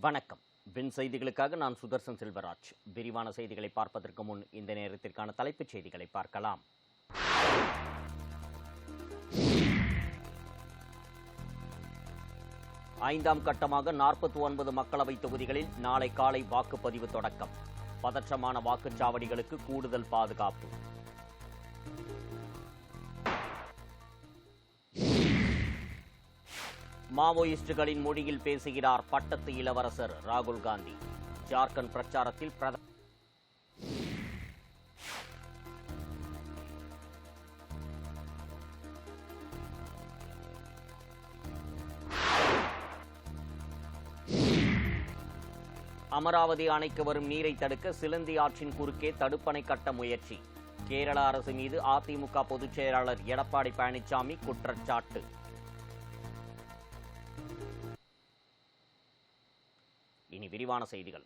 வணக்கம். வின் செய்திகளுக்காக நான் சுதர்சன் செல்வராஜ். விரிவான செய்திகளை பார்ப்பதற்கு முன் இந்த நேரத்திற்கான தலைப்புச் செய்திகளை பார்க்கலாம். ஐந்தாம் கட்டமாக 49 மக்களவைத் தொகுதிகளில் நாளை காலை வாக்குப்பதிவு தொடக்கம். பதற்றமான வாக்குச்சாவடிகளுக்கு கூடுதல் பாதுகாப்பு. மாவோயிஸ்டுகளின் மொழியில் பேசுகிறார் பட்டத்து இளவரசர் ராகுல் காந்தி. ஜார்க்கண்ட் பிரச்சாரத்தில் அமராவதி அணைக்கு வரும் நீரை தடுக்க சிலந்தி ஆற்றின் குறுக்கே தடுப்பணை கட்ட முயற்சி. கேரள அரசு மீது அதிமுக பொதுச் செயலாளர் எடப்பாடி பழனிசாமி குற்றச்சாட்டு. இனி விரிவான செய்திகள்.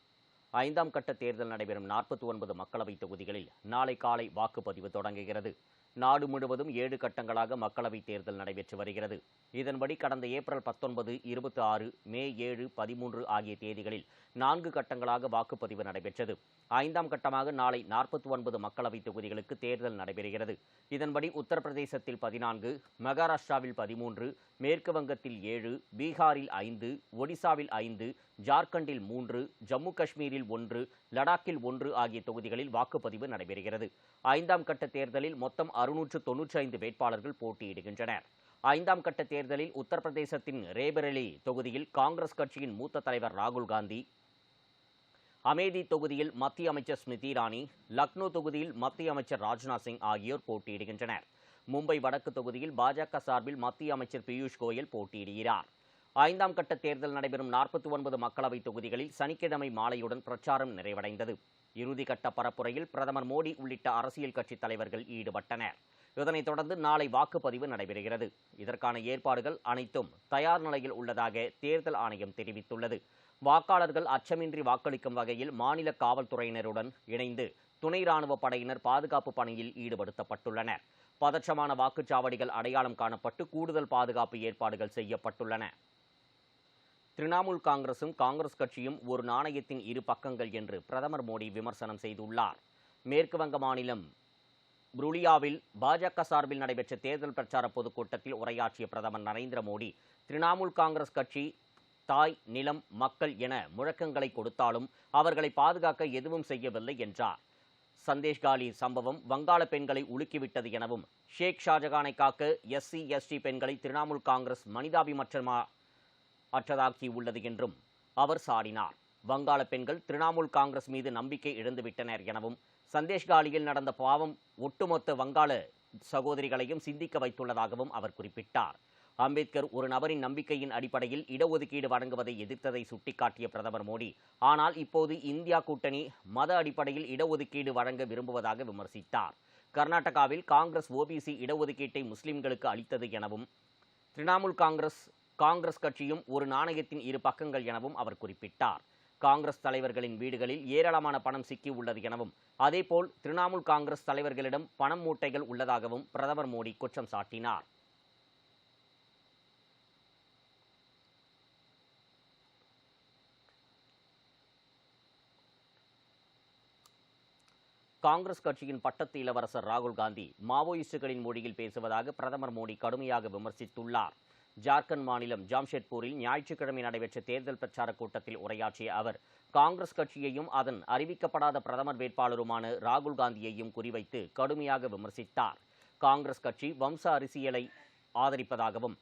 ஐந்தாம் கட்ட தேர்தல் நடைபெறும் 49 மக்களவைத் தொகுதிகளில் நாளை காலை வாக்குப்பதிவு தொடங்குகிறது. நாடு முழுவதும் 7 கட்டங்களாக மக்களவைத் தேர்தல் நடைபெற்று வருகிறது. இதன்படி கடந்த ஏப்ரல் 19, 26, மே 7, 13 ஆகிய தேதிகளில் 4 கட்டங்களாக வாக்குப்பதிவு நடைபெற்றது. ஐந்தாம் கட்டமாக நாளை 49 மக்களவைத் தொகுதிகளுக்கு தேர்தல் நடைபெறுகிறது. இதன்படி உத்தரப்பிரதேசத்தில் 14, மகாராஷ்டிராவில் 13, மேற்கு வங்கத்தில் 7, பீகாரில் 5, ஒடிசாவில் 5, ஜார்க்கண்டில் 3, ஜம்மு காஷ்மீரில் 1, லடாக்கில் 1 ஆகிய தொகுதிகளில் வாக்குப்பதிவு நடைபெறுகிறது. ஐந்தாம் கட்ட தேர்தலில் மொத்தம் 695 வேட்பாளர்கள் போட்டியிடுகின்றனர். ஐந்தாம் கட்ட தேர்தலில் உத்தரப்பிரதேசத்தின் ரேபரேலி தொகுதியில் காங்கிரஸ் கட்சியின் மூத்த தலைவர் ராகுல் காந்தி, அமேதி தொகுதியில் மத்திய அமைச்சர் ஸ்மிருதி இரானி, லக்னோ தொகுதியில் மத்திய அமைச்சர் ராஜ்நாத் சிங் ஆகியோர் போட்டியிடுகின்றனர். மும்பை வடக்கு தொகுதியில் பாஜக சார்பில் மத்திய அமைச்சர் பியூஷ் கோயல் போட்டியிடுகிறார். ஐந்தாம் கட்ட தேர்தல் நடைபெறும் 49 மக்களவைத் தொகுதிகளில் சனிக்கிழமை மாலையுடன் பிரச்சாரம் நிறைவடைந்தது. இறுதிக்கட்ட பரப்புரையில் பிரதமர் மோடி உள்ளிட்ட அரசியல் கட்சித் தலைவர்கள் ஈடுபட்டனர். இதனைத் தொடர்ந்து நாளை வாக்குப்பதிவு நடைபெறுகிறது. இதற்கான ஏற்பாடுகள் அனைத்தும் தயார் நிலையில் உள்ளதாக தேர்தல் ஆணையம் தெரிவித்துள்ளது. வாக்காளர்கள் அச்சமின்றி வாக்களிக்கும் வகையில் மாநில காவல்துறையினருடன் இணைந்து துணை ராணுவ படையினர் பாதுகாப்பு பணியில் ஈடுபடுத்தப்பட்டுள்ளனர். பதற்றமான வாக்குச்சாவடிகள் அடையாளம் காணப்பட்டு கூடுதல் பாதுகாப்பு ஏற்பாடுகள் செய்யப்பட்டுள்ளன. திரிணாமுல் காங்கிரசும் காங்கிரஸ் கட்சியும் ஒரு நாணயத்தின் இரு பக்கங்கள் என்று பிரதமர் மோடி விமர்சனம் செய்துள்ளார். மேற்குவங்க மாநிலம் புருலியாவில் பாஜக சார்பில் நடைபெற்ற தேர்தல் பிரச்சார பொதுக்கூட்டத்தில் உரையாற்றிய பிரதமர் நரேந்திர மோடி, திரிணாமுல் காங்கிரஸ் கட்சி தாய், நிலம், மக்கள் என முழக்கங்களை கொடுத்தாலும் அவர்களை பாதுகாக்க எதுவும் செய்யவில்லை என்றார். சந்தேஷ்காலி சம்பவம் வங்காள பெண்களை உலுக்கிவிட்டது எனவும், ஷேக் ஷாஜகானை காக்க SC ST பெண்களை திரிணாமுல் காங்கிரஸ் மனிதாபிமானமற்றதாக்கி உள்ளது என்றும் அவர் சாடினார். வங்காள பெண்கள் திரிணாமுல் காங்கிரஸ் மீது நம்பிக்கை இழந்துவிட்டனர் எனவும், சந்தேஷ்காலியில் நடந்த பாவம் ஒட்டுமொத்த வங்காள சகோதரிகளையும் சிந்திக்க வைத்துள்ளதாகவும் அவர் குறிப்பிட்டார். அம்பேத்கர் ஒரு நபரின் நம்பிக்கையின் அடிப்படையில் இடஒதுக்கீடு வழங்குவதை எதிர்த்ததை சுட்டிக்காட்டிய பிரதமர் மோடி, ஆனால் இப்போது இந்தியா கூட்டணி மத அடிப்படையில் இடஒதுக்கீடு வழங்க விரும்புவதாக விமர்சித்தார். கர்நாடகாவில் காங்கிரஸ் OBC இடஒதுக்கீட்டை முஸ்லிம்களுக்கு அளித்தது எனவும், திரிணாமுல் காங்கிரஸ் கட்சியும் ஒரு நாணயத்தின் இரு பக்கங்கள் எனவும் அவர் குறிப்பிட்டார். காங்கிரஸ் தலைவர்களின் வீடுகளில் ஏராளமான பணம் சிக்கி உள்ளது எனவும், அதேபோல் திரிணாமுல் காங்கிரஸ் தலைவர்களிடம் பணம் மூட்டைகள் உள்ளதாகவும் பிரதமர் மோடி குற்றம் சாட்டினார். காங்கிரஸ் கட்சியின் பட்டத்து இளவரசர் ராகுல் காந்தி மாவோயிஸ்டுகளின் மொழியில் பேசுவதாக பிரதமர் மோடி கடுமையாக விமர்சித்துள்ளார். ஜார்க்கண்ட் மாநிலம் ஜாம்ஷெட்பூரில் ஞாயிற்றுக்கிழமை நடைபெற்ற தேர்தல் பிரச்சார கூட்டத்தில் உரையாற்றிய அவர், காங்கிரஸ் கட்சியையும் அதன் அறிவிக்கப்படாத பிரதமர் வேட்பாளருமான ராகுல் காந்தியையும் குறிவைத்து கடுமையாக விமர்சித்தார். காங்கிரஸ் கட்சி வம்ச அரசியலை ஆதரிப்பதாகவும்,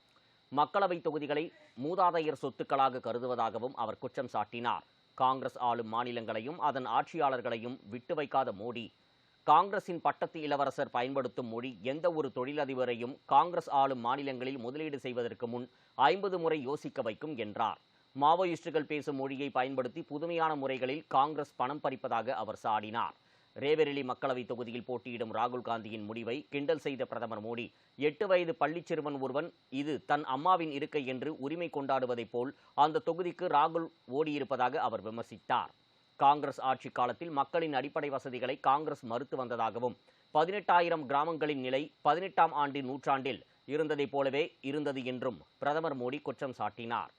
மக்களவைத் தொகுதிகளை மூதாதையர் சொத்துக்களாக கருதுவதாகவும் அவர் குற்றம் சாட்டினார். காங்கிரஸ் ஆளும் மாநிலங்களையும் அதன் ஆட்சியாளர்களையும் விட்டு வைக்காத மோடி, காங்கிரசின் பட்டத்து இளவரசர் பயன்படுத்தும் மொழி எந்த ஒரு தொழிலதிபரையும் காங்கிரஸ் ஆளும் மாநிலங்களில் முதலீடு செய்வதற்கு முன் 50 முறை யோசிக்க வைக்கும் என்றார். மாவோயிஸ்டுகள் பேசும் மொழியை பயன்படுத்தி புதுமையான முறைகளில் காங்கிரஸ் பணம் பறிப்பதாக அவர் சாடினார். ரேபரேலி மக்களவைத் தொகுதியில் போட்டியிடும் ராகுல் காந்தியின் முடிவை கிண்டல் செய்த பிரதமர் மோடி, 8 வயது பள்ளிச் சிறுவன் ஒருவன் இது தன் அம்மாவின் இருக்கை என்று உரிமை கொண்டாடுவதைப் போல் அந்த தொகுதிக்கு ராகுல் ஓடியிருப்பதாக அவர் விமர்சித்தார். காங்கிரஸ் ஆட்சி காலத்தில் மக்களின் அடிப்படை வசதிகளை காங்கிரஸ் மறுத்து வந்ததாகவும், 18,000 கிராமங்களின் நிலை 18ஆம் நூற்றாண்டில் இருந்ததைப் போலவே இருந்தது என்றும் பிரதமர் மோடி குற்றம் சாட்டினார்.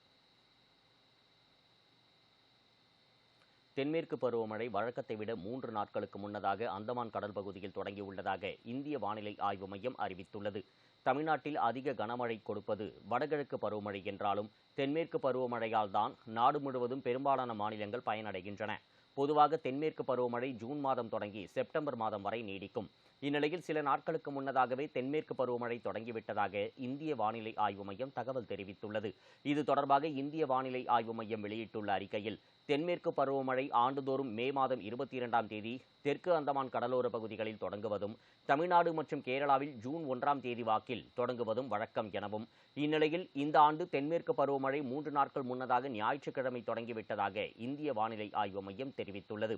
தென்மேற்கு பருவமழை வழக்கத்தை விட 3 நாட்களுக்கு முன்னதாக அந்தமான் கடல் பகுதியில் தொடங்கியுள்ளதாக இந்திய வானிலை ஆய்வு மையம் அறிவித்துள்ளது. தமிழ்நாட்டில் அதிக கனமழை கொடுப்பது வடகிழக்கு பருவமழை என்றாலும் தென்மேற்கு பருவமழையால் தான் நாடு முழுவதும் பெரும்பாலான மாநிலங்கள் பயனடைகின்றன. பொதுவாக தென்மேற்கு பருவமழை ஜூன் மாதம் தொடங்கி செப்டம்பர் மாதம் வரை நீடிக்கும். இந்நிலையில் சில நாட்களுக்கு முன்னதாகவே தென்மேற்கு பருவமழை தொடங்கிவிட்டதாக இந்திய வானிலை ஆய்வு மையம் தகவல் தெரிவித்துள்ளது. இது தொடர்பாக இந்திய வானிலை ஆய்வு மையம் வெளியிட்டுள்ள அறிக்கையில், தென்மேற்கு பருவமழை ஆண்டுதோறும் மே மாதம் 22ஆம் தேதி தெற்கு அந்தமான் கடலோர பகுதிகளில் தொடங்குவதும், தமிழ்நாடு மற்றும் கேரளாவில் ஜூன் 1ஆம் தேதி வாக்கில் தொடங்குவதும் வழக்கம் எனவும், இந்நிலையில் இந்த ஆண்டு தென்மேற்கு பருவமழை 3 நாட்கள் முன்னதாக ஞாயிற்றுக்கிழமை தொடங்கிவிட்டதாக இந்திய வானிலை ஆய்வு மையம் தெரிவித்துள்ளது.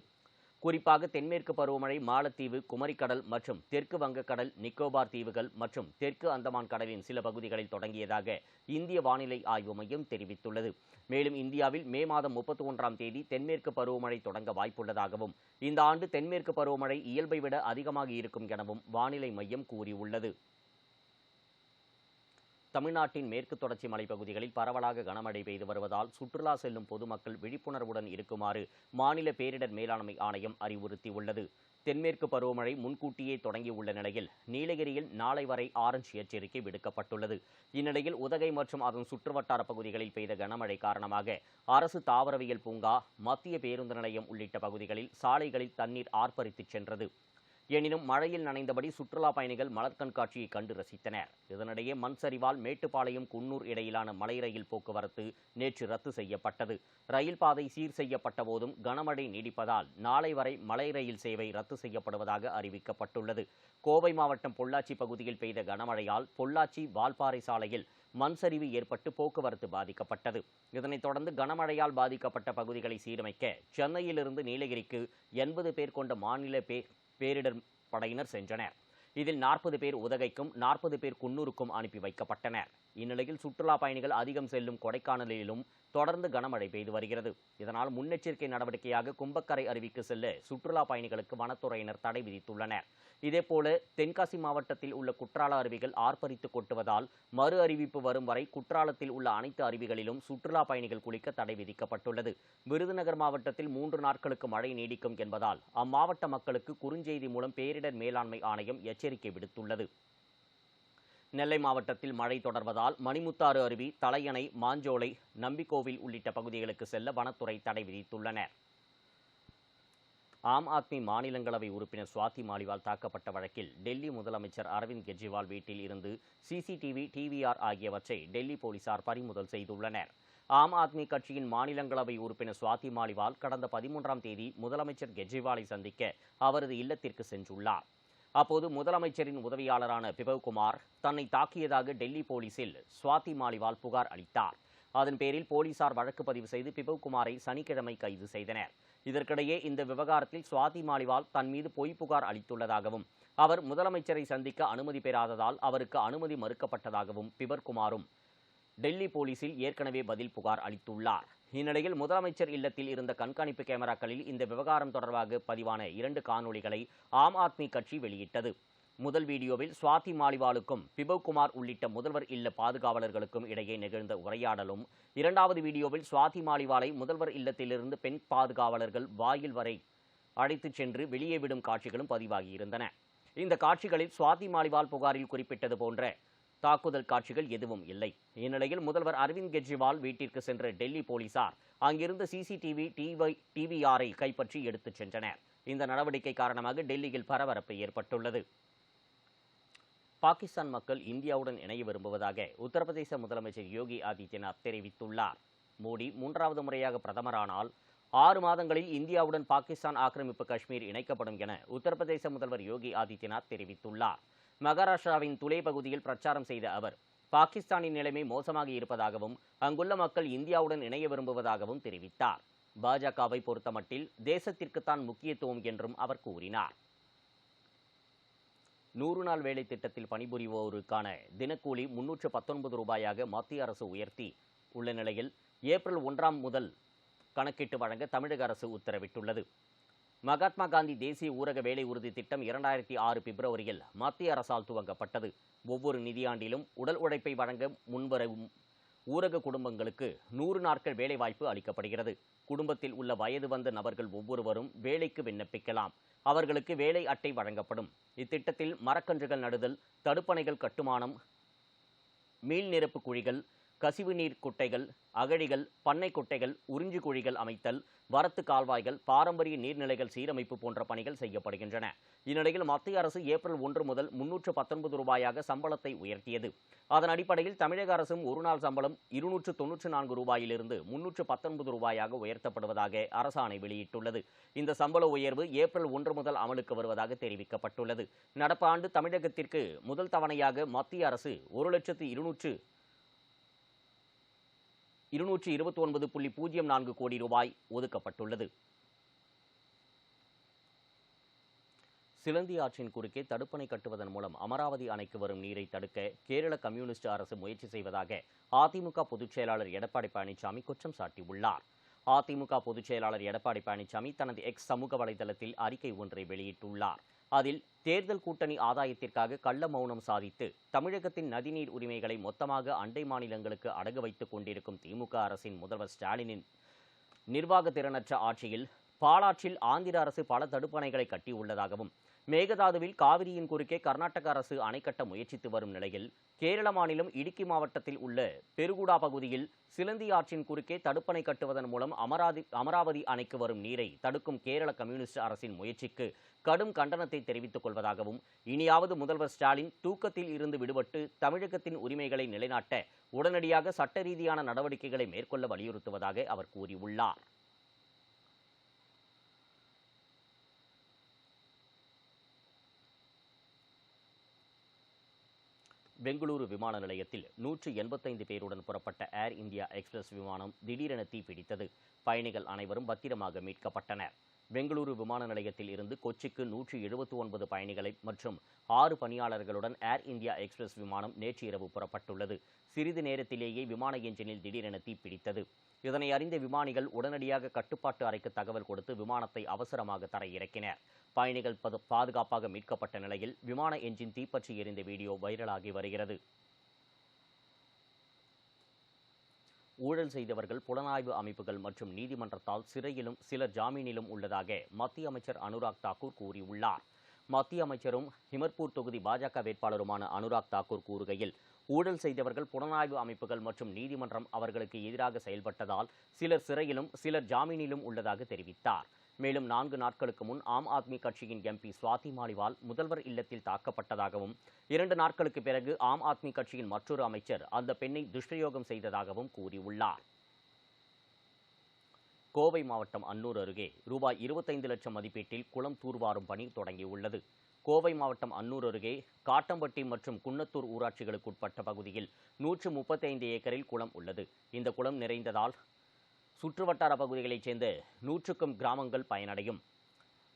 குறிப்பாக தென்மேற்கு பருவமழை மாலத்தீவு, குமரிக்கடல் மற்றும் தெற்கு வங்கக்கடல், நிக்கோபார் தீவுகள் மற்றும் தெற்கு அந்தமான் கடலின் சில பகுதிகளில் தொடங்கியதாக இந்திய வானிலை ஆய்வு மையம் தெரிவித்துள்ளது. மேலும் இந்தியாவில் மே மாதம் 31ஆம் தேதி தென்மேற்கு பருவமழை தொடங்க வாய்ப்புள்ளதாகவும், இந்த ஆண்டு தென்மேற்கு பருவமழை இயல்பை விட அதிகமாக இருக்கும் எனவும் வானிலை மையம் கூறியுள்ளது. தமிழ்நாட்டின் மேற்கு தொடர்ச்சி மலைப்பகுதிகளில் பரவலாக கனமழை பெய்து வருவதால் சுற்றுலா செல்லும் பொதுமக்கள் விழிப்புணர்வுடன் இருக்குமாறு மாநில பேரிடர் மேலாண்மை ஆணையம் அறிவுறுத்தியுள்ளது. தென்மேற்கு பருவமழை முன்கூட்டியே தொடங்கியுள்ள நிலையில் நீலகிரியில் நாளை வரை ஆரஞ்ச் எச்சரிக்கை விடுக்கப்பட்டுள்ளது. இந்நிலையில் உதகை மற்றும் அதன் சுற்றுவட்டார பகுதிகளில் பெய்த கனமழை காரணமாக அரசு தாவரவியல் பூங்கா, மத்திய பேருந்து நிலையம் உள்ளிட்ட பகுதிகளில் சாலைகளில் தண்ணீர் ஆர்ப்பரித்துச் சென்றது. எனினும் மழையில் நனைந்தபடி சுற்றுலா பயணிகள் மலர் கண்காட்சியை கண்டு ரசித்தனர். இதனிடையே மண் சரிவால் மேட்டுப்பாளையம் குன்னூர் இடையிலான மலை ரயில் போக்குவரத்து நேற்று ரத்து செய்யப்பட்டது. ரயில் பாதை சீர் செய்யப்பட்ட போதும் கனமழை நீடிப்பதால் நாளை வரை மலை ரயில் சேவை ரத்து செய்யப்படுவதாக அறிவிக்கப்பட்டுள்ளது. கோவை மாவட்டம் பொள்ளாச்சி பகுதியில் பெய்த கனமழையால் பொள்ளாச்சி வால்பாறை சாலையில் மண் சரிவு ஏற்பட்டு போக்குவரத்து பாதிக்கப்பட்டது. இதனைத் தொடர்ந்து கனமழையால் பாதிக்கப்பட்ட பகுதிகளை சீரமைக்க சென்னையிலிருந்து நீலகிரிக்கு 80 பேர் கொண்ட மாநில பேரிடர் படையினர் சென்றனர். இதில் 40 பேர் உதகைக்கும் 40 பேர் குன்னூருக்கும் அனுப்பி வைக்கப்பட்டனர். இந்நிலையில் சுற்றுலா பயணிகள் அதிகம் செல்லும் கொடைக்கானலிலும் தொடர்ந்து கனமழை பெய்து வருகிறது. இதனால் முன்னெச்சரிக்கை நடவடிக்கையாக கும்பக்கரை அருவிக்கு செல்ல சுற்றுலா பயணிகளுக்கு வனத்துறையினர் தடை விதித்துள்ளனர். இதேபோல தென்காசி மாவட்டத்தில் உள்ள குற்றால அருவிகள் ஆர்ப்பரித்து கொட்டுவதால் மறு அறிவிப்பு வரும் வரை குற்றாலத்தில் உள்ள அனைத்து அருவிகளிலும் சுற்றுலா பயணிகள் குளிக்க தடை விதிக்கப்பட்டுள்ளது. விருதுநகர் மாவட்டத்தில் 3 நாட்களுக்கு மழை நீடிக்கும் என்பதால் அம்மாவட்ட மக்களுக்கு குறுஞ்செய்தி மூலம் பேரிடர் மேலாண்மை ஆணையம் எச்சரிக்கை விடுத்துள்ளது. நெல்லை மாவட்டத்தில் மழை தொடர்வதால் மணிமுத்தாறு அருவி, தலையணை, மாஞ்சோலை, நம்பிக்கோவில் உள்ளிட்ட பகுதிகளுக்கு செல்ல வனத்துறை தடை விதித்துள்ளனர். ஆம் ஆத்மி மாநிலங்களவை உறுப்பினர் சுவாதி மாலிவால் தாக்கப்பட்ட வழக்கில் டெல்லி முதலமைச்சர் அரவிந்த் கெஜ்ரிவால் வீட்டில் இருந்து சிசிடிவி, டிவிஆர் ஆகியவற்றை டெல்லி போலீசார் பறிமுதல் செய்துள்ளனர். ஆம் ஆத்மி கட்சியின் மாநிலங்களவை உறுப்பினர் சுவாதி மாலிவால் கடந்த 13ஆம் தேதி முதலமைச்சர் கெஜ்ரிவாலை சந்திக்க அவரது இல்லத்திற்கு சென்றுள்ளார். அப்போது முதலமைச்சரின் உதவியாளரான பிபவ்குமார் தன்னை தாக்கியதாக டெல்லி போலீசில் சுவாதி மாலிவால் புகார் அளித்தார். அதன் பேரில் போலீசார் வழக்கு பதிவு செய்து பிபவ்குமாரை சனிக்கிழமை கைது செய்தனர். இதற்கிடையே இந்த விவகாரத்தில் சுவாதி மாலிவால் தன் மீது பொய் புகார் அளித்துள்ளதாகவும், அவர் முதலமைச்சரை சந்திக்க அனுமதி பெறாததால் அவருக்கு அனுமதி மறுக்கப்பட்டதாகவும் பிபவ்குமாரும் டெல்லி போலீசில் ஏற்கனவே பதில் புகார் அளித்துள்ளார். இந்நிலையில் முதலமைச்சர் இல்லத்தில் இருந்த கண்காணிப்பு கேமராக்களில் இந்த விவகாரம் தொடர்பாக பதிவான 2 காணொளிகளை ஆம் ஆத்மி கட்சி வெளியிட்டது. முதல் வீடியோவில் சுவாதி மாலிவாலுக்கும் பிபவ்குமார் உள்ளிட்ட முதல்வர் இல்ல பாதுகாவலர்களுக்கும் இடையே நிகழ்ந்த உரையாடலும், 2வது வீடியோவில் சுவாதி மாலிவாலை முதல்வர் இல்லத்திலிருந்து பெண் பாதுகாவலர்கள் வாயில் வரை அழைத்துச் சென்று வெளியே விடும் காட்சிகளும் பதிவாகியிருந்தன. இந்த காட்சிகளில் சுவாதி மாலிவால் புகாரில் குறிப்பிட்டது போன்ற தாக்குதல் காட்சிகள் எதுவும் இல்லை. இந்நிலையில் முதல்வர் அரவிந்த் கெஜ்ரிவால் வீட்டிற்கு சென்ற டெல்லி போலீசார் அங்கிருந்த சிசிடிவி, டிவிஆரை கைப்பற்றி எடுத்துச் சென்றனர். இந்த நடவடிக்கை காரணமாக டெல்லியில் பரபரப்பு ஏற்பட்டுள்ளது. பாகிஸ்தான் மக்கள் இந்தியாவுடன் இணைய விரும்புவதாக உத்தரப்பிரதேச முதலமைச்சர் யோகி ஆதித்யநாத் தெரிவித்துள்ளார். மோடி 3வது முறையாக பிரதமரானால் 6 மாதங்களில் இந்தியாவுடன் பாகிஸ்தான் ஆக்கிரமிப்பு காஷ்மீர் இணைக்கப்படும் என உத்தரப்பிரதேச முதல்வர் யோகி ஆதித்யநாத் தெரிவித்துள்ளார். மகாராஷ்டிராவின் துலே பகுதியில் பிரச்சாரம் செய்த அவர், பாகிஸ்தானின் நிலைமை மோசமாக இருப்பதாகவும் அங்குள்ள மக்கள் இந்தியாவுடன் இணைய விரும்புவதாகவும் தெரிவித்தார். பாஜகவை பொறுத்தமட்டில் தேசத்திற்குத்தான் முக்கியத்துவம் என்றும் அவர் கூறினார். 100 நாள் வேலை திட்டத்தில் பணிபுரிவோருக்கான தினக்கூலி 319 ரூபாயாக மத்திய அரசு உயர்த்தி உள்ள நிலையில் ஏப்ரல் 1 முதல் கணக்கிட்டு வழங்க தமிழக அரசு உத்தரவிட்டுள்ளது. மகாத்மா காந்தி தேசிய ஊரக வேலை உறுதி திட்டம் 2006 பிப்ரவரியில் மத்திய அரசால் துவங்கப்பட்டது. ஒவ்வொரு நிதியாண்டிலும் உடல் உழைப்பை வழங்க முன்வரும் ஊரக குடும்பங்களுக்கு 100 நாட்கள் வேலைவாய்ப்பு அளிக்கப்படுகிறது. குடும்பத்தில் உள்ள வயது வந்த நபர்கள் ஒவ்வொருவரும் வேலைக்கு விண்ணப்பிக்கலாம். அவர்களுக்கு வேலை அட்டை வழங்கப்படும். இத்திட்டத்தில் மரக்கன்றுகள் நடுதல், தடுப்பணைகள் கட்டுமானம், மீள் நிரப்பு குழிகள், கசிவு நீர் குட்டைகள், அகழிகள், பண்ணை குட்டைகள், உறிஞ்சு குழிகள் அமைத்தல், வரத்து கால்வாய்கள், பாரம்பரிய நீர்நிலைகள் சீரமைப்பு போன்ற பணிகள் செய்யப்படுகின்றன. இந்நிலையில் மத்திய அரசு ஏப்ரல் 1 முதல் 319 ரூபாயாக சம்பளத்தை உயர்த்தியது. அதன் அடிப்படையில் தமிழக அரசும் ஒருநாள் சம்பளம் 294 ரூபாயிலிருந்து 319 ரூபாயாக உயர்த்தப்படுவதாக அரசாணை வெளியிட்டுள்ளது. இந்த சம்பள உயர்வு ஏப்ரல் 1 முதல் அமலுக்கு வருவதாக தெரிவிக்கப்பட்டுள்ளது. நடப்பு ஆண்டு தமிழகத்திற்கு முதல் தவணையாக மத்திய அரசு 1,229.04 கோடி ரூபாய் ஒதுக்கப்பட்டுள்ளது. சிலந்தி ஆற்றின் குறுக்கே தடுப்பணை கட்டுவதன் மூலம் அமராவதி அணைக்கு வரும் நீரை தடுக்க கேரள கம்யூனிஸ்ட் அரசு முயற்சி செய்வதாக அதிமுக பொதுச் செயலாளர் எடப்பாடி பழனிசாமி குற்றம் சாட்டியுள்ளார். அதிமுக பொதுச் செயலாளர் எடப்பாடி பழனிசாமி தனது எக்ஸ் சமூக வலைதளத்தில் அறிக்கை ஒன்றை வெளியிட்டுள்ளார். அதில் தேர்தல் கூட்டணி ஆதாயத்திற்காக கள்ள மௌனம் சாதித்து தமிழகத்தின் நதிநீர் உரிமைகளை மொத்தமாக அண்டை மாநிலங்களுக்கு அடகு வைத்துக் கொண்டிருக்கும் திமுக அரசின் முதல்வர் ஸ்டாலினின் நிர்வாக திறனற்ற ஆட்சியில் பாலாற்றில் ஆந்திர அரசு பல தடுப்பணைகளை கட்டியுள்ளதாகவும், மேகதாதுவில் காவிரியின் குறுக்கே கர்நாடக அரசு அணை கட்ட முயற்சித்து வரும் நிலையில் கேரள மாநிலம் இடுக்கி மாவட்டத்தில் உள்ள பெருகுடா பகுதியில் சிலந்தி ஆற்றின் குறுக்கே தடுப்பணை கட்டுவதன் மூலம் அமராவதி அணைக்கு வரும் நீரை தடுக்கும் கேரள கம்யூனிஸ்ட் அரசின் முயற்சிக்கு கடும் கண்டனத்தை தெரிவித்துக் கொள்வதாகவும், இனியாவது முதல்வர் ஸ்டாலின் தூக்கத்தில் இருந்து விடுபட்டு தமிழகத்தின் உரிமைகளை நிலைநாட்ட உடனடியாக சட்ட ரீதியான நடவடிக்கைகளை மேற்கொள்ள வலியுறுத்துவதாக அவர் கூறியுள்ளார். பெங்களூரு விமான நிலையத்தில் 185 பேருடன் புறப்பட்ட ஏர் இந்தியா எக்ஸ்பிரஸ் விமானம் திடீரென தீப்பிடித்தது. பயணிகள் அனைவரும் பத்திரமாக மீட்கப்பட்டனர். பெங்களூரு விமான நிலையத்தில் இருந்து கொச்சிக்கு 179 பயணிகளை மற்றும் 6 பணியாளர்களுடன் ஏர் இந்தியா எக்ஸ்பிரஸ் விமானம் நேற்று இரவு புறப்பட்டுள்ளது. சிறிது நேரத்திலேயே விமான என்ஜினில் திடீரென தீப்பிடித்தது. இதனை அறிந்த விமானிகள் உடனடியாக கட்டுப்பாட்டு அறைக்கு தகவல் கொடுத்து விமானத்தை அவசரமாக தரையிறக்கினர். பயணிகள் பாதுகாப்பாக மீட்கப்பட்ட நிலையில் விமான என்ஜின் தீப்பற்றி எரிந்த வீடியோ வைரலாகி வருகிறது. ஊழல் செய்தவர்கள் புலனாய்வு அமைப்புகள் மற்றும் நீதிமன்றத்தால் சிறையிலும் சிலர் ஜாமீனிலும் உள்ளதாக மத்திய அமைச்சர் அனுராக் தாக்கூர் கூறியுள்ளார். மத்திய அமைச்சரும் ஹிமர்பூர் தொகுதி பாஜக வேட்பாளருமான அனுராக் தாக்கூர் கூறுகையில், ஊழல் செய்தவர்கள் புலனாய்வு அமைப்புகள் மற்றும் நீதிமன்றம் அவர்களுக்கு எதிராக செயல்பட்டதால் சிலர் சிறையிலும் சிலர் ஜாமீனிலும் உள்ளதாக தெரிவித்தார். மேலும் 4 நாட்களுக்கு முன் ஆம் ஆத்மி கட்சியின் எம்பி சுவாதி மாலிவால் முதல்வர் இல்லத்தில் தாக்கப்பட்டதாகவும், 2 நாட்களுக்கு பிறகு ஆம் ஆத்மி கட்சியின் மற்றொரு அமைச்சர் அந்த பெண்ணை துஷ்பிரயோகம் செய்ததாகவும் கூறியுள்ளார். கோவை மாவட்டம் அன்னூர் அருகே ரூபாய் 25 லட்சம் மதிப்பீட்டில் குளம் தூர்வாரும் பணி தொடங்கியுள்ளது. கோவை மாவட்டம் அன்னூர் அருகே காட்டம்பட்டி மற்றும் குன்னத்தூர் ஊராட்சிகளுக்குட்பட்ட பகுதியில் 135 ஏக்கரில் குளம் உள்ளது. இந்த குளம் நிறைந்ததால் சுற்றுவட்டார பகுதிகளைச் சேர்ந்த 100க்கும் கிராமங்கள் பயனடையும்.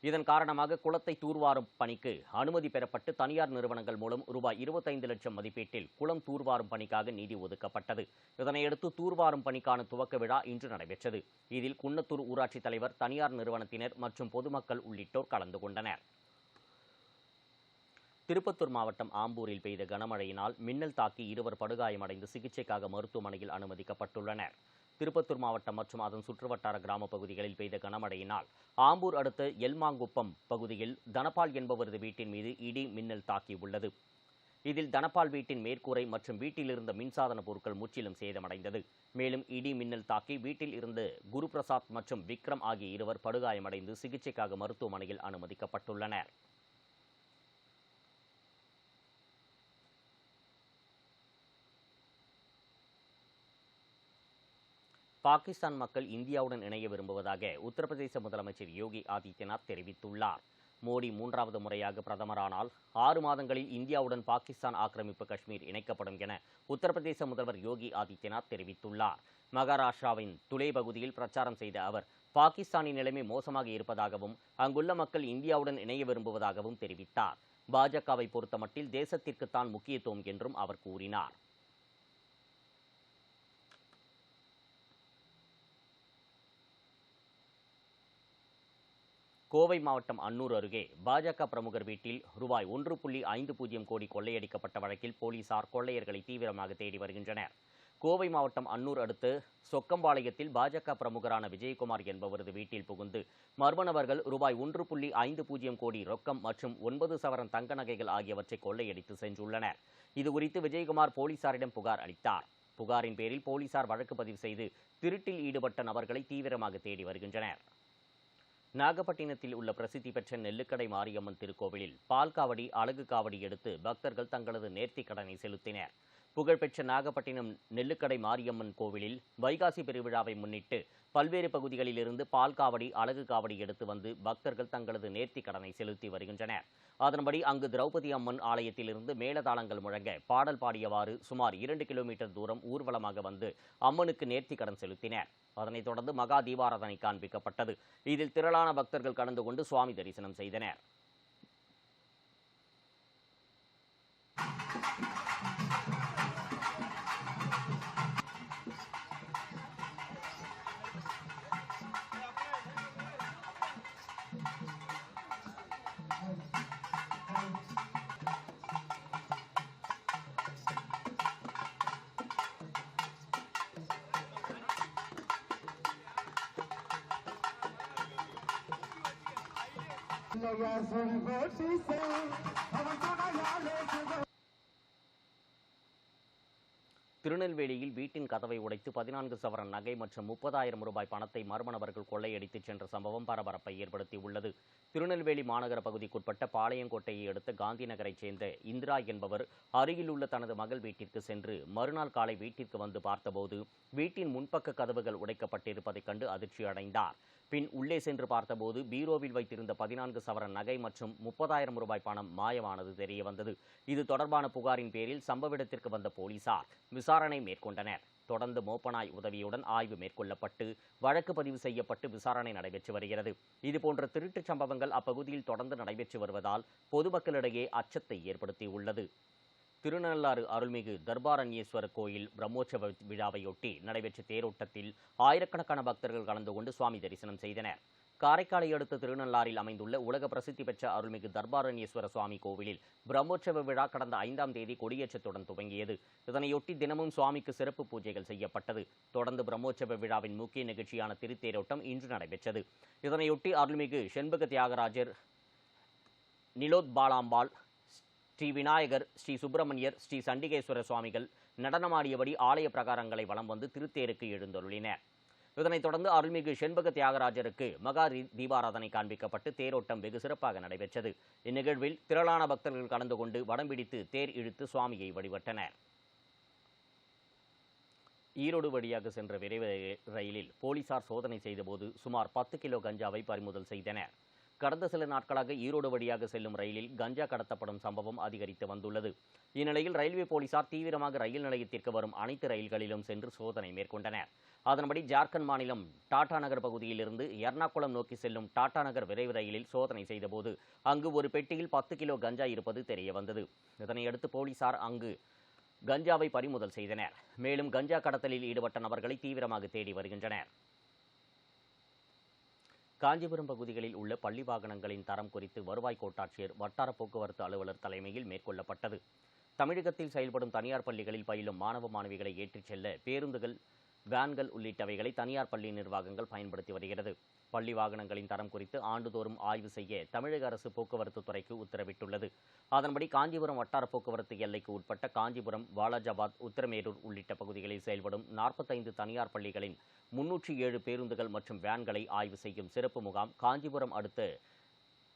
இதன் காரணமாக குளத்தை தூர்வாரும் பணிக்கு அனுமதி பெறப்பட்டு தனியார் நிறுவனங்கள் மூலம் ரூபாய் 25 லட்சம் மதிப்பீட்டில் குளம் தூர்வாரும் பணிக்காக நிதி ஒதுக்கப்பட்டது. இதனையடுத்து தூர்வாரும் பணிக்கான துவக்க விழா இன்று நடைபெற்றது. இதில் குன்னத்தூர் ஊராட்சி தலைவர், தனியார் நிறுவனத்தினர் மற்றும் பொதுமக்கள் உள்ளிட்டோர் கலந்து கொண்டனர். திருப்பத்தூர் மாவட்டம் ஆம்பூரில் பெய்த கனமழையினால் மின்னல் தாக்கி 2 படுகாயமடைந்து சிகிச்சைக்காக மருத்துவமனையில் அனுமதிக்கப்பட்டுள்ளனர். திருப்பத்தூர் மாவட்டம் மற்றும் அதன் சுற்றுவட்டார கிராம பகுதிகளில் பெய்த கனமழையினால் ஆம்பூர் அடுத்த எல்மாங்குப்பம் பகுதியில் தனபால் என்பவரது வீட்டின் மீது இடி மின்னல் தாக்கியுள்ளது. இதில் தனபால் வீட்டின் மேற்கூரை மற்றும் வீட்டில் இருந்த மின்சாதன பொருட்கள் முற்றிலும் சேதமடைந்தது. மேலும் இடி மின்னல் தாக்கி வீட்டில் இருந்த குருபிரசாத் மற்றும் விக்ரம் ஆகிய 2 படுகாயமடைந்து சிகிச்சைக்காக மருத்துவமனையில் அனுமதிக்கப்பட்டுள்ளனர். பாகிஸ்தான் மக்கள் இந்தியாவுடன் இணைய விரும்புவதாக உத்தரப்பிரதேச முதலமைச்சர் யோகி ஆதித்யநாத் தெரிவித்துள்ளார். மோடி 3வது முறையாக பிரதமரானால் 6 மாதங்களில் இந்தியாவுடன் பாகிஸ்தான் ஆக்கிரமிப்பு காஷ்மீர் இணைக்கப்படும் என உத்தரப்பிரதேச முதல்வர் யோகி ஆதித்யநாத் தெரிவித்துள்ளார். மகாராஷ்டிராவின் துலே பகுதியில் பிரச்சாரம் செய்த அவர் பாகிஸ்தானின் நிலைமை மோசமாக இருப்பதாகவும் அங்குள்ள மக்கள் இந்தியாவுடன் இணைய விரும்புவதாகவும் தெரிவித்தார். பாஜகவை பொறுத்தமட்டில் தேசத்திற்குத்தான் முக்கியத்துவம் என்றும் அவர் கூறினார். கோவை மாவட்டம் அன்னூர் அருகே பாஜக பிரமுகர் வீட்டில் ரூபாய் 1.50 கோடி கொள்ளையடிக்கப்பட்ட வழக்கில் போலீசார் கொள்ளையர்களை தீவிரமாக தேடி வருகின்றனர். கோவை மாவட்டம் அன்னூர் அடுத்து சொக்கம்பாளையத்தில் பாஜக பிரமுகரான விஜயகுமார் என்பவரது வீட்டில் புகுந்து மர்ம நபர்கள் ரூபாய் 1.50 கோடி ரொக்கம் மற்றும் 9 சவரன் தங்க நகைகள் ஆகியவற்றை கொள்ளையடித்து சென்றுள்ளனர். இதுகுறித்து விஜயகுமார் போலீசாரிடம் புகார் அளித்தார். புகாரின் பேரில் போலீசார் வழக்கு பதிவு செய்து திருட்டில் ஈடுபட்ட நபர்களை தீவிரமாக தேடி வருகின்றனர். நாகப்பட்டினத்தில் உள்ள பிரசித்தி பெற்ற நெல்லுக்கடை மாரியம்மன் திருக்கோவிலில் பால் காவடி, அழகு காவடி எடுத்து பக்தர்கள் தங்களது நேர்த்திக் கடனை செலுத்தினர். புகழ்பெற்ற நாகப்பட்டினம் நெல்லுக்கடை மாரியம்மன் கோவிலில் வைகாசி பெருவிழாவை முன்னிட்டு பல்வேறு பகுதிகளிலிருந்து பால் காவடி, அழகு காவடி எடுத்து வந்து பக்தர்கள் தங்களது நேர்த்திக் கடனை செலுத்தி வருகின்றனர். அதன்படி அங்கு திரௌபதி அம்மன் ஆலயத்திலிருந்து மேளதாளங்கள் முழங்க பாடல் பாடியவாறு சுமார் 2 கிலோமீட்டர் தூரம் ஊர்வலமாக வந்து அம்மனுக்கு நேர்த்திக் கடன் செலுத்தினர். அதனைத் தொடர்ந்து மகா தீபாராதனை காண்பிக்கப்பட்டது. இதில் திரளான பக்தர்கள் கலந்து கொண்டு சுவாமி தரிசனம் செய்தனர். திருநெல்வேலியில் வீட்டின் கதவை உடைத்து 14 சவரன் நகை மற்றும் 30,000 ரூபாய் பணத்தை மர்ம நபர்கள் கொள்ளையடித்துச் சென்ற சம்பவம் பரபரப்பை ஏற்படுத்தியுள்ளது. திருநெல்வேலி மாநகர பகுதிக்குட்பட்ட பாளையங்கோட்டையை அடுத்த காந்தி நகரைச் சேர்ந்த இந்திரா என்பவர் அருகில் உள்ள தனது மகள் வீட்டிற்கு சென்று மறுநாள் காலை வீட்டிற்கு வந்து பார்த்தபோது வீட்டின் முன்பக்க கதவுகள் உடைக்கப்பட்டிருப்பதைக் கண்டு அதிர்ச்சி அடைந்தார். பின் உள்ளே சென்று பார்த்தபோது பீரோவில் வைத்திருந்த 14 சவரன் நகை மற்றும் 30,000 ரூபாய் பணம் மாயமானது தெரியவந்தது. இது தொடர்பான புகாரின் பேரில் சம்பவ இடத்திற்கு வந்த போலீசார் விசாரணை மேற்கொண்டனர். தொடர்ந்து மோப்பனாய் உதவியுடன் ஆய்வு மேற்கொள்ளப்பட்டு வழக்கு பதிவு செய்யப்பட்டு விசாரணை நடைபெற்று வருகிறது. இதுபோன்ற திருட்டுச் சம்பவங்கள் அப்பகுதியில் தொடர்ந்து நடைபெற்று வருவதால் பொதுமக்களிடையே அச்சத்தை ஏற்படுத்தியுள்ளது. திருநள்ளாறு அருள்மிகு தர்பாரண்யேஸ்வரர் கோயில் பிரம்மோற்சவ விழாவையொட்டி நடைபெற்ற தேரோட்டத்தில் ஆயிரக்கணக்கான பக்தர்கள் கலந்து கொண்டு சுவாமி தரிசனம் செய்தனர். காரைக்காலை அடுத்த திருநள்ளாறில் அமைந்துள்ள உலக பிரசித்தி பெற்ற அருள்மிகு தர்பாரண்யேஸ்வர சுவாமி கோவிலில் பிரம்மோற்சவ விழா கடந்த 5ஆம் தேதி கொடியேற்றத்துடன் துவங்கியது. இதனையொட்டி தினமும் சுவாமிக்கு சிறப்பு பூஜைகள் செய்யப்பட்டது. தொடர்ந்து பிரம்மோற்சவ விழாவின் முக்கிய நிகழ்ச்சியான திருத்தேரோட்டம் இன்று நடைபெற்றது. இதனையொட்டி அருள்மிகு செண்பக தியாகராஜர், நிலோத்பாலாம்பாள், ஸ்ரீ விநாயகர், ஸ்ரீ சுப்பிரமணியர், ஸ்ரீ சண்டிகேஸ்வர சுவாமிகள் நடனமாடியபடி ஆலய பிரகாரங்களை வலம் வந்து திருத்தேருக்கு எழுந்தருளினர். இதனைத் தொடர்ந்து அருள்மிகு செண்பக தியாகராஜருக்கு மகா தீபாராதனை காண்பிக்கப்பட்டு தேரோட்டம் வெகு சிறப்பாக நடைபெற்றது. இந்நிகழ்வில் திரளான பக்தர்கள் கலந்து கொண்டு வடம் பிடித்து தேர் இழுத்து சுவாமியை வழிபட்டனர். ஈரோடு வழியாக சென்ற விரைவு ரயிலில் போலீசார் சோதனை செய்தபோது சுமார் 10 கிலோ கஞ்சாவை பறிமுதல் செய்தனர். கடந்த சில நாட்களாக ஈரோடு வழியாக செல்லும் ரயிலில் கஞ்சா கடத்தப்படும் சம்பவம் அதிகரித்து வந்துள்ளது. இந்நிலையில் ரயில்வே போலீசார் தீவிரமாக ரயில் நிலையத்திற்கு வரும் அனைத்து ரயில்களிலும் சென்று சோதனை மேற்கொண்டனர். அதன்படி ஜார்க்கண்ட் மாநிலம் டாடா நகர் பகுதியிலிருந்து எர்ணாகுளம் நோக்கி செல்லும் டாடா நகர் விரைவு ரயிலில் சோதனை செய்தபோது அங்கு ஒரு பெட்டியில் 10 கிலோ கஞ்சா இருப்பது தெரியவந்தது. இதனையடுத்து போலீசார் அங்கு கஞ்சாவை பறிமுதல் செய்தனர். மேலும் கஞ்சா கடத்தலில் ஈடுபட்ட நபர்களை தீவிரமாக தேடி வருகின்றனர். காஞ்சிபுரம் பகுதிகளில் உள்ள பள்ளி வாகனங்களின் தரம் குறித்து வருவாய் கோட்டாட்சியர், வட்டார போக்குவரத்து அலுவலர் தலைமையில் மேற்கொள்ளப்பட்டது. தமிழகத்தில் செயல்படும் தனியார் பள்ளிகளில் பயிலும் மாணவ மாணவிகளை ஏற்றிச் செல்ல பேருந்துகள், வேன்கள் உள்ளிட்டவைகளை தனியார் பள்ளி நிர்வாகங்கள் பயன்படுத்தி வருகிறது. பள்ளி வாகனங்களின் தரம் குறித்து ஆண்டுதோறும் ஆய்வு செய்ய தமிழக அரசு போக்குவரத்து துறைக்கு உத்தரவிட்டுள்ளது. அதன்படி காஞ்சிபுரம் வட்டார போக்குவரத்து எல்லைக்கு உட்பட்ட காஞ்சிபுரம், வாலாஜாபாத், உத்தரமேரூர் உள்ளிட்ட பகுதிகளில் செயல்படும் 45 தனியார் பள்ளிகளின் 307 பேருந்துகள் மற்றும் வேன்களை ஆய்வு செய்யும் சிறப்பு முகாம் காஞ்சிபுரம் அடுத்த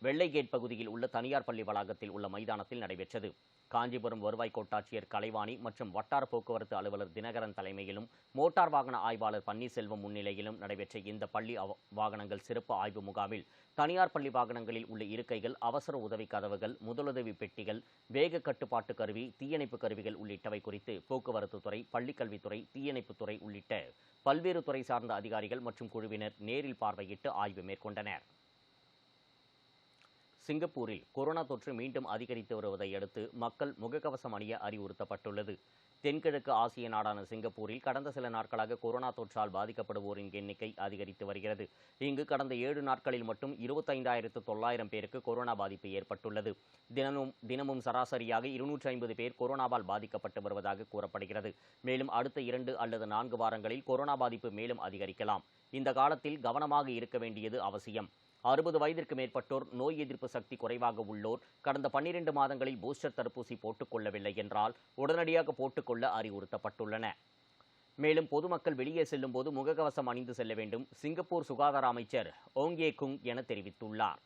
வெள்ளைகேட் பகுதியில் உள்ள தனியார் பள்ளி வளாகத்தில் உள்ள மைதானத்தில் நடைபெற்றது. காஞ்சிபுரம் வருவாய் கோட்டாட்சியர் கலைவாணி மற்றும் வட்டார போக்குவரத்து அலுவலர் தினகரன் தலைமையிலும் மோட்டார் வாகன ஆய்வாளர் பன்னீர்செல்வம் முன்னிலையிலும் நடைபெற்ற இந்த பள்ளி வாகனங்கள் சிறப்பு ஆய்வு முகாமில் தனியார் பள்ளி வாகனங்களில் உள்ள இருக்கைகள், அவசர உதவி கதவுகள், முதலுதவி பெட்டிகள், வேக கட்டுப்பாட்டு கருவி, தீயணைப்பு கருவிகள் உள்ளிட்டவை குறித்து போக்குவரத்து துறை, பள்ளிக்கல்வித்துறை, தீயணைப்புத்துறை உள்ளிட்ட பல்வேறு துறை சார்ந்த அதிகாரிகள் மற்றும் குழுவினர் நேரில் பார்வையிட்டு ஆய்வு மேற்கொண்டனர். சிங்கப்பூரில் கொரோனா தொற்று மீண்டும் அதிகரித்து வருவதை அடுத்து மக்கள் முகக்கவசம் அணிய அறிவுறுத்தப்பட்டுள்ளது. தென்கிழக்கு ஆசிய நாடான சிங்கப்பூரில் கடந்த சில நாட்களாக கொரோனா தொற்றால் பாதிக்கப்படுவோரின் எண்ணிக்கை அதிகரித்து வருகிறது. இங்கு கடந்த 7 நாட்களில் மட்டும் 25,900 பேருக்கு கொரோனா பாதிப்பு ஏற்பட்டுள்ளது. தினமும் சராசரியாக 250 பேர் கொரோனாவால் பாதிக்கப்பட்டு வருவதாக கூறப்படுகிறது. மேலும் அடுத்த 2 அல்லது 4 வாரங்களில் கொரோனா பாதிப்பு மேலும் அதிகரிக்கலாம். இந்த காலத்தில் கவனமாக இருக்க வேண்டியது அவசியம். 60 வயதிற்கு மேற்பட்டோர், நோய் எதிர்ப்பு சக்தி குறைவாக உள்ளோர், கடந்த 12 மாதங்களில் பூஸ்டர் தடுப்பூசி போட்டுக் கொள்ளவில்லை என்றால் உடனடியாக போட்டுக்கொள்ள அறிவுறுத்தப்பட்டுள்ளன. மேலும் பொதுமக்கள் வெளியே செல்லும் போது முகக்கவசம் அணிந்து செல்ல வேண்டும். சிங்கப்பூர் சுகாதார அமைச்சர் ஓங் யே குங் என தெரிவித்துள்ளார்.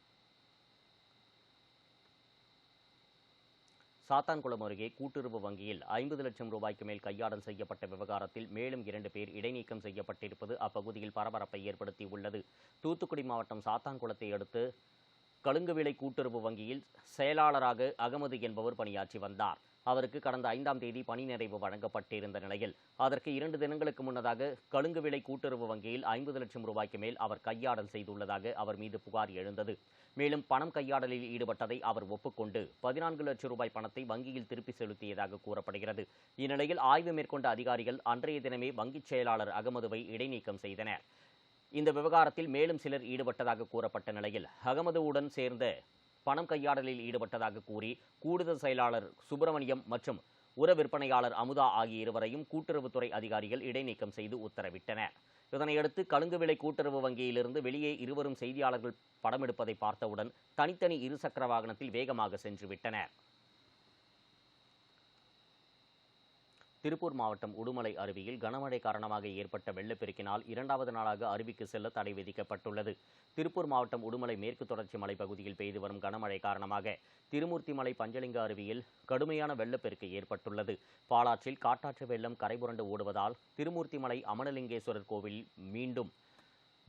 சாத்தான்குளம் அருகே கூட்டுறவு வங்கியில் 50 லட்சம் ரூபாய்க்கு மேல் கையாடல் செய்யப்பட்ட விவகாரத்தில் மேலும் 2 பேர் இடைநீக்கம் செய்யப்பட்டிருப்பது அப்பகுதியில் பரபரப்பை ஏற்படுத்தியுள்ளது. தூத்துக்குடி மாவட்டம் சாத்தான்குளத்தை அடுத்து கலுங்குவிளை கூட்டுறவு வங்கியில் செயலாளராக அகமது என்பவர் பணியாற்றி வந்தார். அவருக்கு கடந்த 5ஆம் தேதி பணி நிறைவு வழங்கப்பட்டிருந்த நிலையில் அதற்கு 2 தினங்களுக்கு முன்னதாக கலுங்குவிளை கூட்டுறவு வங்கியில் 50 லட்சம் ரூபாய்க்கு மேல் அவர் கையாடல் செய்துள்ளதாக அவர் மீது புகார் எழுந்தது. மேலும் பணம் கையாடலில் ஈடுபட்டதை அவர் ஒப்புக்கொண்டு 14 லட்சம் ரூபாய் பணத்தை வங்கியில் திருப்பி செலுத்தியதாக கூறப்படுகிறது. இந்நிலையில் ஆய்வு மேற்கொண்ட அதிகாரிகள் அன்றைய தினமே வங்கிச் செயலாளர் அகமதுவை இடைநீக்கம் செய்தனர். இந்த விவகாரத்தில் மேலும் சிலர் ஈடுபட்டதாக கூறப்பட்ட நிலையில் அகமதுவுடன் சேர்ந்த பணம் கையாடலில் ஈடுபட்டதாக கூறி கூடுதல் செயலாளர் சுப்பிரமணியம் மற்றும் உர விற்பனையாளர் அமுதா ஆகிய இருவரையும் கூட்டுறவுத்துறை அதிகாரிகள் இடைநீக்கம் செய்து உத்தரவிட்டனர். இதனையடுத்து கலுங்குவிளை கூட்டுறவு வங்கியிலிருந்து வெளியே இருவரும் செய்தியாளர்கள் படம் எடுப்பதை பார்த்தவுடன் தனித்தனி இருசக்கர வாகனத்தில் வேகமாக சென்று விட்டனர். திருப்பூர் மாவட்டம் உடுமலை அருவியில் கனமழை காரணமாக ஏற்பட்ட வெள்ளப்பெருக்கினால் 2வது நாளாக அருவிக்கு செல்ல தடை விதிக்கப்பட்டுள்ளது. திருப்பூர் மாவட்டம் உடுமலை மேற்கு தொடர்ச்சி மலைப்பகுதியில் பெய்து வரும் கனமழை காரணமாக திருமூர்த்திமலை பஞ்சலிங்க அருவியில் கடுமையான வெள்ளப்பெருக்கு ஏற்பட்டுள்ளது. பாலாற்றில் காட்டாற்று வெள்ளம் கரைபுரண்டு ஓடுவதால் திருமூர்த்திமலை அமனலிங்கேஸ்வரர் கோவில் மீண்டும்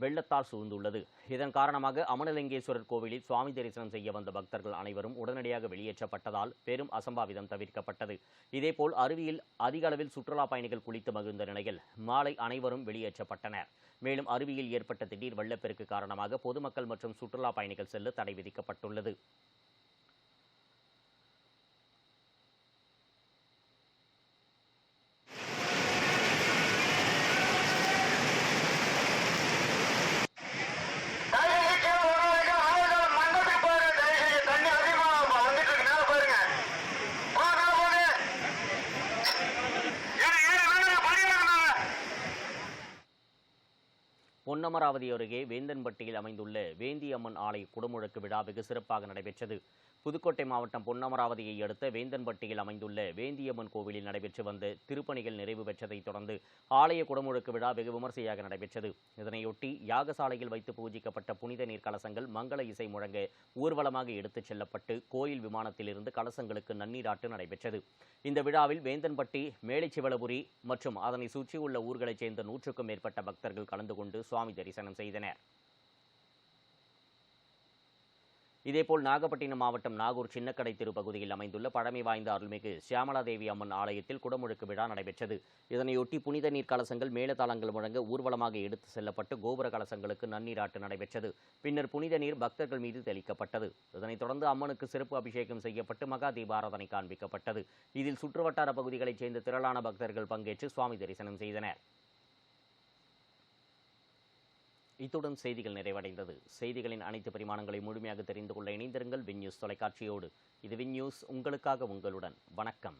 வெள்ளத்தால் சூழ்ந்துள்ளது. இதன் காரணமாக அமனலிங்கேஸ்வரர் கோவிலில் சுவாமி தரிசனம் செய்ய வந்த பக்தர்கள் அனைவரும் உடனடியாக வெளியேற்றப்பட்டதால் பெரும் அசம்பாவிதம் தவிர்க்கப்பட்டது. இதேபோல் அருவியில் அதிக அளவில் சுற்றுலா பயணிகள் குளித்து மகிழ்ந்த நிலையில் மாலை அனைவரும் வெளியேற்றப்பட்டனர். மேலும் அருவியில் ஏற்பட்ட திடீர் வெள்ளப்பெருக்கு காரணமாக பொதுமக்கள் மற்றும் சுற்றுலா பயணிகள் செல்ல தடை விதிக்கப்பட்டுள்ளது. பொன்னமராவதி அருகே வேந்தன்பட்டியில் அமைந்துள்ள வேந்தி அம்மன் ஆலய குடமுழுக்கு விழா வெகு சிறப்பாக நடைபெற்றது. புதுக்கோட்டை மாவட்டம் பொன்னமராவதியை அடுத்த வேந்தன்பட்டியில் அமைந்துள்ள வேந்தியம்மன் கோவிலில் நடைபெற்று வந்த திருப்பணிகள் நிறைவு பெற்றதைத் தொடர்ந்து ஆலய குடமுழுக்கு விழா வெகு விமர்சையாக நடைபெற்றது. இதனையொட்டி யாகசாலையில் வைத்து பூஜிக்கப்பட்ட புனித நீர் கலசங்கள் மங்கள இசை முழங்க ஊர்வலமாக எடுத்துச் செல்லப்பட்டு கோயில் விமானத்திலிருந்து கலசங்களுக்கு நன்னீராட்டு நடைபெற்றது. இந்த விழாவில் வேந்தன்பட்டி, மேலைச்சிவலபுரி மற்றும் அதனை சுற்றியுள்ள ஊர்களைச் சேர்ந்த 100க்கும் மேற்பட்ட பக்தர்கள் கலந்து கொண்டு சுவாமி தரிசனம் செய்தனர். இதேபோல் நாகப்பட்டினம் மாவட்டம் நாகூர் சின்னக்கடை தெரு பகுதியில் அமைந்துள்ள பழமை வாய்ந்த அருள்மிகு சியாமலாதேவி அம்மன் ஆலயத்தில் குடமுழுக்கு விழா நடைபெற்றது. இதனையொட்டி புனித நீர் கலசங்கள் மேளதாளங்கள் முழங்க ஊர்வலமாக எடுத்து செல்லப்பட்டு கோபுர கலசங்களுக்கு நன்னீராட்டு நடைபெற்றது. பின்னர் புனித நீர் பக்தர்கள் மீது தெளிக்கப்பட்டது. இதனைத் தொடர்ந்து அம்மனுக்கு சிறப்பு அபிஷேகம் செய்யப்பட்டு மகா தீபாராதனை காண்பிக்கப்பட்டது. இதில் சுற்றுவட்டார பகுதிகளைச் சேர்ந்த திரளான பக்தர்கள் பங்கேற்று சுவாமி தரிசனம் செய்தனர். இத்துடன் செய்திகள் நிறைவடைந்தது. செய்திகளின் அனைத்து பரிமாணங்களை முழுமையாக தெரிந்து கொள்ள இணைந்திருங்கள் வின் நியூஸ் தொலைக்காட்சியோடு. இது வின் நியூஸ், உங்களுக்காக உங்களுடன். வணக்கம்.